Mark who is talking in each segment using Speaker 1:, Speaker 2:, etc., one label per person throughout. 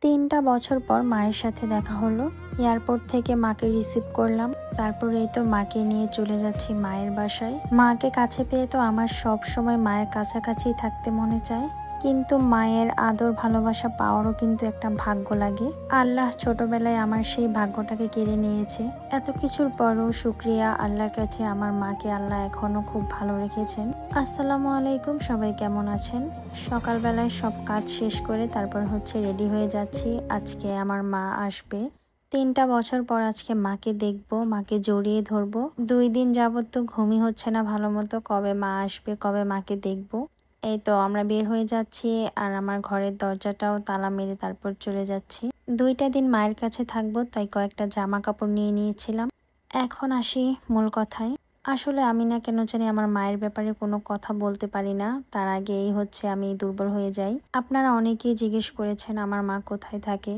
Speaker 1: 3টা বছর পর মায়ের সাথে দেখা হলো। এয়ারপোর্ট থেকে মাকে রিসিভ করলাম। তারপরে এই তো মাকে নিয়ে চলে যাচ্ছি মায়ের বাসায়। মাকে কাছে পেয়ে তো আমার সব সময় মায়ের কাছাকাছি থাকতে মনে চায়, কিন্তু মায়ের আদর ভালোবাসা পাওয়ারও কিন্তু একটা ভাগ্য লাগে। আল্লাহ ছোটবেলায় আমার সেই ভাগ্যটাকে কেড়ে নিয়েছে। এত কিছুর পরও শুকরিয়া আল্লাহর কাছে, আমার মাকে আল্লাহ এখনো খুব ভালো রেখেছেন। আসসালামু আলাইকুম, সবাই কেমন আছেন? সকালবেলায় সব কাজ শেষ করে তারপর রেডি হয়ে যাচ্ছি। আজকে আমার মা আসবে। 3টা বছর পর আজকে মাকে দেখবো, মাকে জড়িয়ে ধরবো। 2 দিন যাবত তো ঘুমই হচ্ছে না ভালো মতো, কবে মা আসবে, কবে মাকে দেখবো। এই তো আমরা বের হয়ে যাচ্ছি, আর আমার ঘরের দরজাটাও তালা মেরে তারপর চলে যাচ্ছি। 2টা দিন মায়ের কাছে থাকবো, তাই কয়েকটা জামা কাপড় নিয়ে নিয়েছিলাম। এখন আসি মূল কথায়। আসলে আমি না কেন জানি আমার মায়ের ব্যাপারে কোনো কথা বলতে পারি না। তার আগেই আমি দুর্বল হয়ে যাই। আপনারা অনেকেই জিজ্ঞেস করেছেন আমার মা কোথায় থাকে।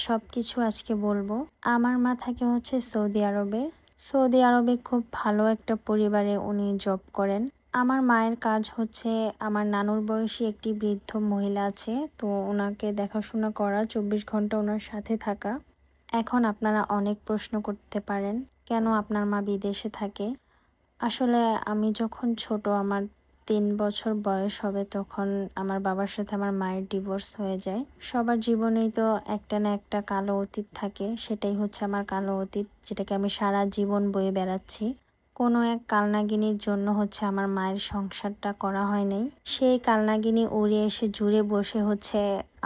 Speaker 1: সবকিছু আজকে বলবো। আমার মা থাকে সৌদি আরবে। সৌদি আরবে খুব ভালো একটা পরিবারে উনি জব করেন। আমার মায়ের কাজ আমার নানুর বয়সী একটি বৃদ্ধ মহিলা আছে, তো ওনাকে দেখাশোনা করা, 24 ঘন্টা ওনার সাথে থাকা। এখন আপনারা অনেক প্রশ্ন করতে পারেন, কেন আপনার মা বিদেশে থাকে? আসলে আমি যখন ছোট, আমার 3 বছর বয়স হবে, তখন আমার বাবার সাথে আমার মায়ের ডিভোর্স হয়ে যায়। সবার জীবনেই তো একটা না একটা কালো অতীত থাকে, সেটাই আমার কালো অতীত, যেটাকে আমি সারা জীবন বয়ে বেড়াচ্ছি। কোনো এক কালনাগিনীর জন্য আমার মায়ের সংসারটা করা হয় নাই। সেই কালনাগিনী উড়ে এসে জুড়ে বসে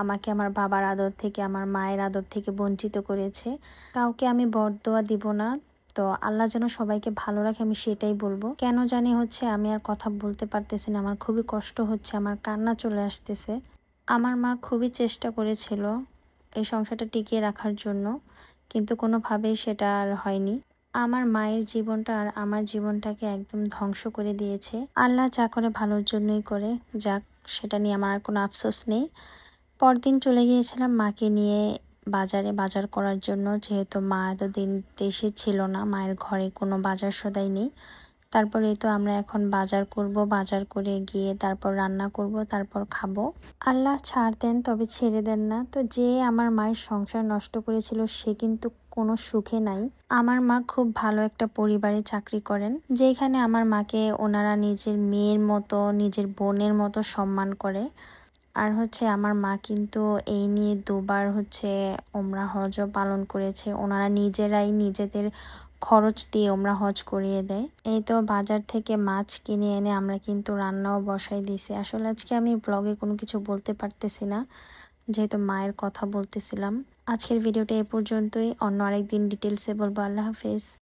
Speaker 1: আমাকে আমার বাবার আদর থেকে, আমার মায়ের আদর থেকে বঞ্চিত করেছে। কাউকে আমি বদদোয়া দিব না, তো আল্লাহ যেন সবাইকে ভালো রাখে, আমি সেটাই বলবো। কেন জানি আমি আর কথা বলতে পারতেছি না, আমার খুবই কষ্ট হচ্ছে, আমার কান্না চলে আসতেছে। আমার মা খুবই চেষ্টা করেছিল এই সংসারটা টিকিয়ে রাখার জন্য, কিন্তু কোনোভাবেই সেটা আর হয়নি। আমার মায়ের জীবনটা আর আমার জীবনটাকে একদম ধ্বংস করে দিয়েছে। আল্লাহ যা করে ভালোর জন্যই করে, যাক, সেটা নিয়ে আমার আর কোনো আফসোস নেই। পরদিন চলে গিয়েছিলাম মাকে নিয়ে বাজারে বাজার করার জন্য, যেহেতু মা এতদিন দেশে ছিল না, মায়ের ঘরে কোনো বাজার সদাই নেই। তারপরে তো আমরা এখন বাজার করব, বাজার করে গিয়ে তারপর রান্না করব, তারপর খাবো। আল্লাহ ছাড় দেন তবে ছেড়ে দেন না। তো যে আমার মায়ের সংসার নষ্ট করেছিল সে কিন্তু কোনো সুখে নাই। আমার মা খুব ভালো একটা পরিবারে চাকরি করেন, যেখানে আমার মাকে ওনারা নিজের মেয়ের মতো, নিজের বোনের মতো সম্মান করে। আর আমার মা কিন্তু এই নিয়ে 2বার ওমরা হজও পালন করেছে। ওনারা নিজেরাই নিজেদের খরচ দিয়ে ওমরা হজ করিয়ে দেয়। এই তো বাজার থেকে মাছ কিনে এনে আমরা কিন্তু রান্নাও বসাই দিছি। আসলে আজকে আমি ব্লগে কোনো কিছু বলতে পারতেছি না, যেহেতু মায়ের কথা বলতেছিলাম। আজকের ভিডিওটা এ পর্যন্তই, অন্য আরেকদিন ডিটেলসে বলবো। আল্লাহ হাফেজ।